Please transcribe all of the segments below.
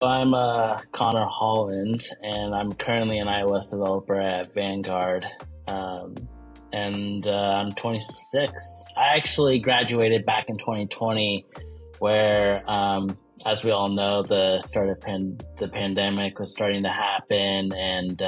I'm Connor Holland, and I'm currently an iOS developer at Vanguard. Um, and I'm 26. I actually graduated back in 2020, where, as we all know, the pandemic was starting to happen, and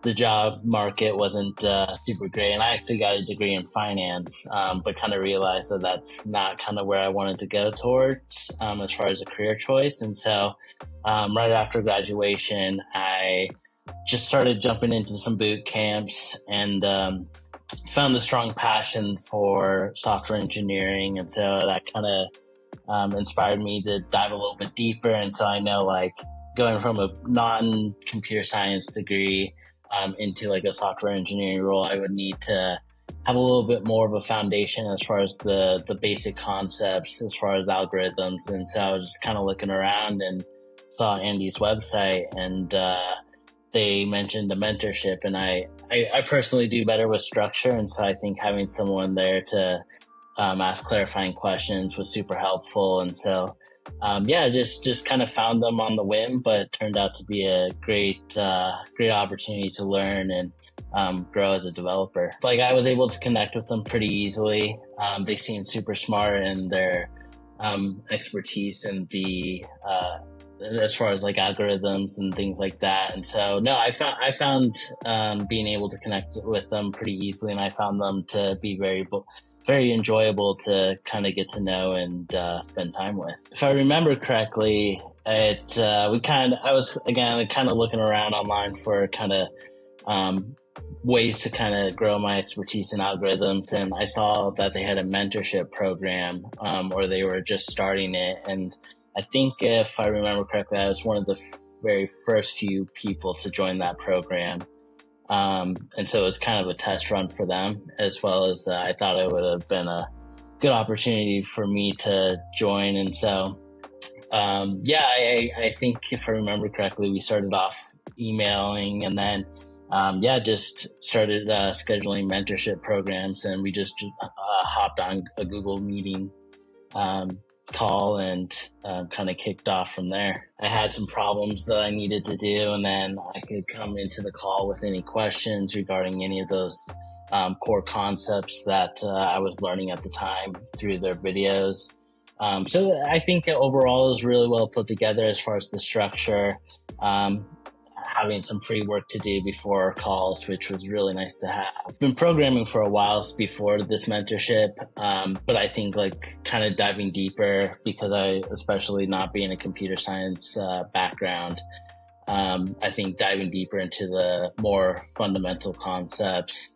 the job market wasn't super great. And I actually got a degree in finance, but kind of realized that that's not kind of where I wanted to go towards as far as a career choice. And so right after graduation, I just started jumping into some boot camps and found a strong passion for software engineering. And so that kind of inspired me to dive a little bit deeper. And so I know, like, going from a non-computer science degree into like a software engineering role, I would need to have a little bit more of a foundation as far as the basic concepts, as far as algorithms. And so I was just kind of looking around and saw Andy's website, and they mentioned a mentorship, and I personally do better with structure. And so I think having someone there to ask clarifying questions was super helpful. And so, just kind of found them on the whim, but turned out to be a great opportunity to learn and grow as a developer. Like, I was able to connect with them pretty easily. They seemed super smart in their expertise in the as far as like algorithms and things like that. And so, no, I found being able to connect with them pretty easily, and I found them to be very enjoyable to kind of get to know and spend time with. If I remember correctly, I was again kind of looking around online for kind of ways to kind of grow my expertise in algorithms, and I saw that they had a mentorship program, or they were just starting it. And I think, if I remember correctly, I was one of the very first few people to join that program. And so it was kind of a test run for them, as well as I thought it would have been a good opportunity for me to join. And so, I think, if I remember correctly, we started off emailing, and then, just started scheduling mentorship programs, and we just hopped on a Google meeting call and kind of kicked off from there. I had some problems that I needed to do, and then I could come into the call with any questions regarding any of those core concepts that I was learning at the time through their videos. So I think overall it was really well put together as far as the structure. Having some pre-work to do before calls, which was really nice to have. I've been programming for a while before this mentorship, but I think, like, kind of diving deeper, because especially not being a computer science background, I think diving deeper into the more fundamental concepts,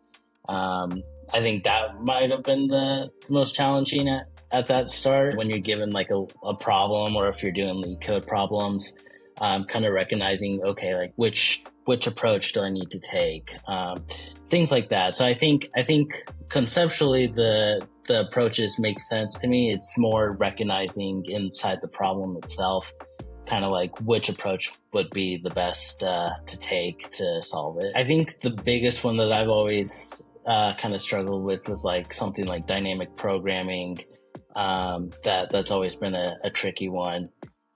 I think that might have been the most challenging at that start, when you're given like a problem, or if you're doing lead code problems. Kind of recognizing, okay, like which approach do I need to take, things like that. So I think conceptually the approaches make sense to me. It's more recognizing inside the problem itself, kind of like which approach would be the best to take to solve it. I think the biggest one that I've always kind of struggled with was like something like dynamic programming. That's always been a tricky one.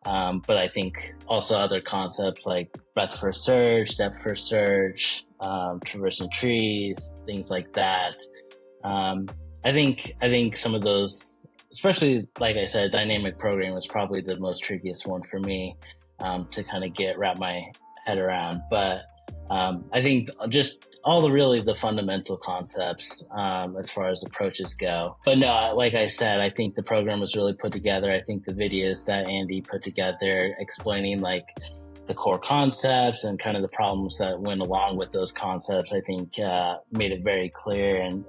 But I think also other concepts like breadth first search, depth first search, traversing trees, things like that. I think some of those, especially, like I said, dynamic programming was probably the most trickiest one for me to kind of wrap my head around. But I think just all the fundamental concepts as far as approaches go. But no, like I said, I think the program was really put together. I think the videos that Andy put together explaining like the core concepts and kind of the problems that went along with those concepts, I think made it very clear and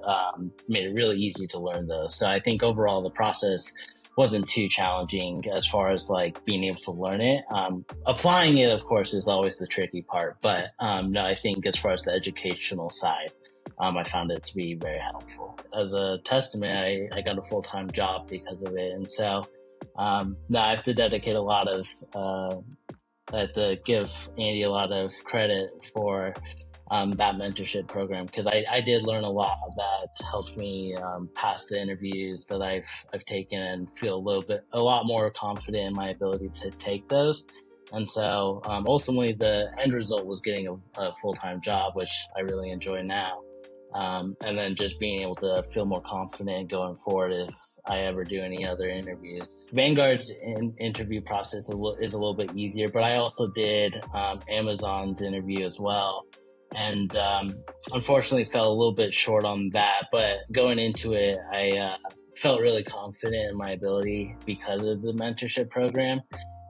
made it really easy to learn those. So I think overall the process wasn't too challenging as far as like being able to learn it. Applying it, of course, is always the tricky part. But no, I think as far as the educational side, I found it to be very helpful. As a testament, I got a full-time job because of it. And so now I have to dedicate I have to give Andy a lot of credit for that mentorship program, because I did learn a lot that helped me pass the interviews that I've taken, and feel a lot more confident in my ability to take those. And so ultimately, the end result was getting a full-time job, which I really enjoy now. And then just being able to feel more confident going forward if I ever do any other interviews. Vanguard's interview process is a little bit easier, but I also did Amazon's interview as well. And unfortunately fell a little bit short on that. But going into it, I felt really confident in my ability because of the mentorship program.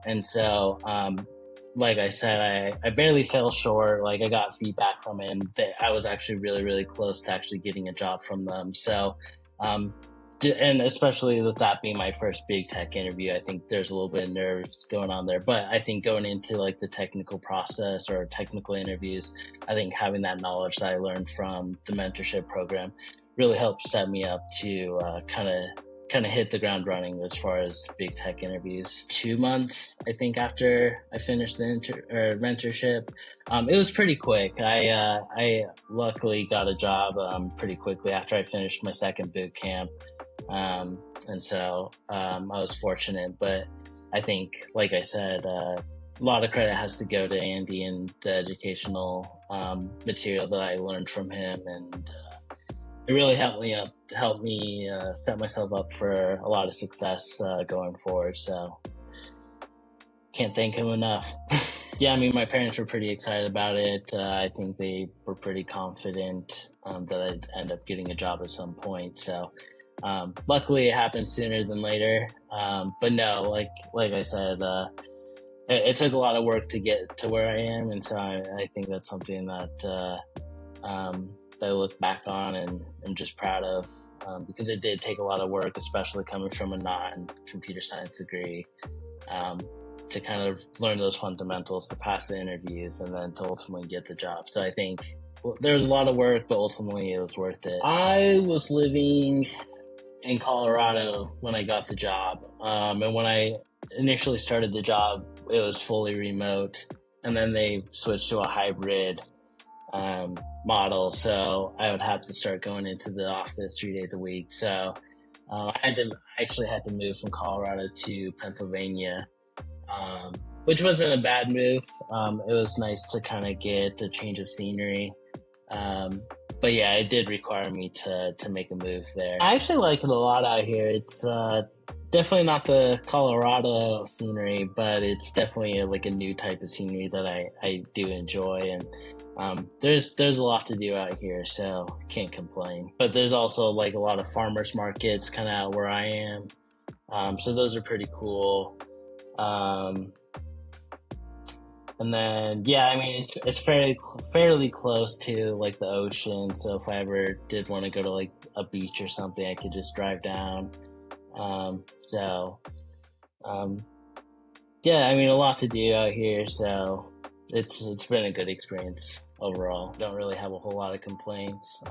And so like I said, I barely fell short. Like I got feedback from it, and I was actually really, really close to actually getting a job from them. So, and especially with that being my first big tech interview, I think there's a little bit of nerves going on there. But I think going into like the technical process or technical interviews, I think having that knowledge that I learned from the mentorship program really helped set me up to kind of hit the ground running as far as big tech interviews. 2 months, I think, after I finished the mentorship, it was pretty quick. I luckily got a job pretty quickly after I finished my second boot camp. And so I was fortunate, but I think, like I said, a lot of credit has to go to Andy and the educational material that I learned from him, and it really helped me set myself up for a lot of success going forward. So can't thank him enough. Yeah, I mean, my parents were pretty excited about it. I think they were pretty confident that I'd end up getting a job at some point. So luckily it happened sooner than later. But no, like I said, it took a lot of work to get to where I am. And so I think that's something that I look back on and I'm just proud of, because it did take a lot of work, especially coming from a non-computer science degree, to kind of learn those fundamentals, to pass the interviews, and then to ultimately get the job. So I think there was a lot of work, but ultimately it was worth it. I was living in Colorado when I got the job, and when I initially started the job, it was fully remote, and then they switched to a hybrid model, so I would have to start going into the office 3 days a week. So I actually had to move from Colorado to Pennsylvania, which wasn't a bad move. It was nice to kind of get a change of scenery. But yeah, it did require me to make a move there. I actually like it a lot out here. It's definitely not the Colorado scenery, but it's definitely like a new type of scenery that I do enjoy. And there's a lot to do out here, so can't complain. But there's also like a lot of farmers markets kind of out where I am, so those are pretty cool. And then yeah, I mean it's fairly close to like the ocean, so if I ever did want to go to like a beach or something, I could just drive down. Yeah, I mean a lot to do out here, so it's been a good experience overall. Don't really have a whole lot of complaints,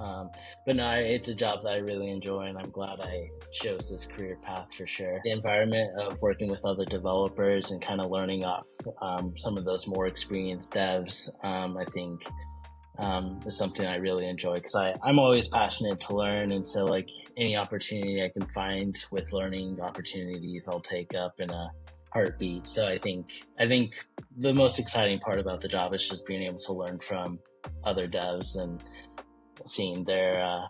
but no, it's a job that I really enjoy, and I'm glad I chose this career path for sure. The environment of working with other developers and kind of learning off some of those more experienced devs, I think is something I really enjoy, because I'm always passionate to learn, and so like any opportunity I can find with learning opportunities, I'll take up in a heartbeat. So I think the most exciting part about the job is just being able to learn from other devs and seeing their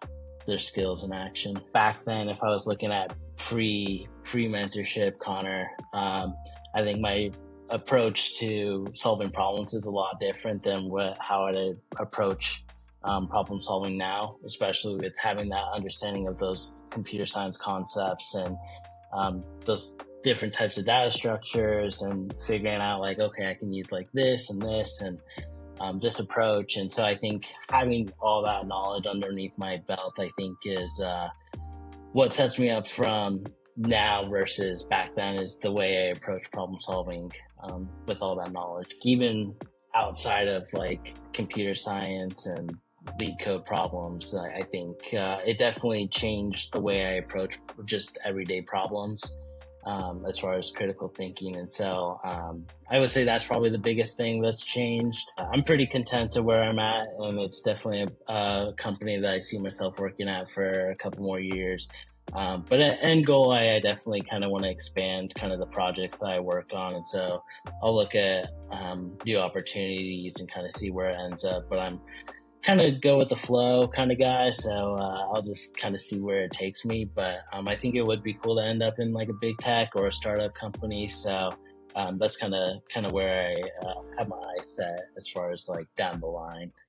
skills in action. Back then, if I was looking at pre-mentorship Connor, I think my approach to solving problems is a lot different than how I'd approach problem solving now, especially with having that understanding of those computer science concepts and those different types of data structures, and figuring out like, okay, I can use like this and this and this approach. And so I think having all that knowledge underneath my belt, I think is what sets me up from now versus back then, is the way I approach problem solving with all that knowledge. Even outside of like computer science and lead code problems, I think it definitely changed the way I approach just everyday problems, as far as critical thinking. And so I would say that's probably the biggest thing that's changed. I'm pretty content to where I'm at, and it's definitely a company that I see myself working at for a couple more years. But at end goal, I definitely kind of want to expand kind of the projects that I work on. And so I'll look at new opportunities and kind of see where it ends up. But I'm kind of go with the flow kind of guy. So I'll just kind of see where it takes me. But I think it would be cool to end up in like a big tech or a startup company. So that's kind of where I have my eyes set as far as like down the line.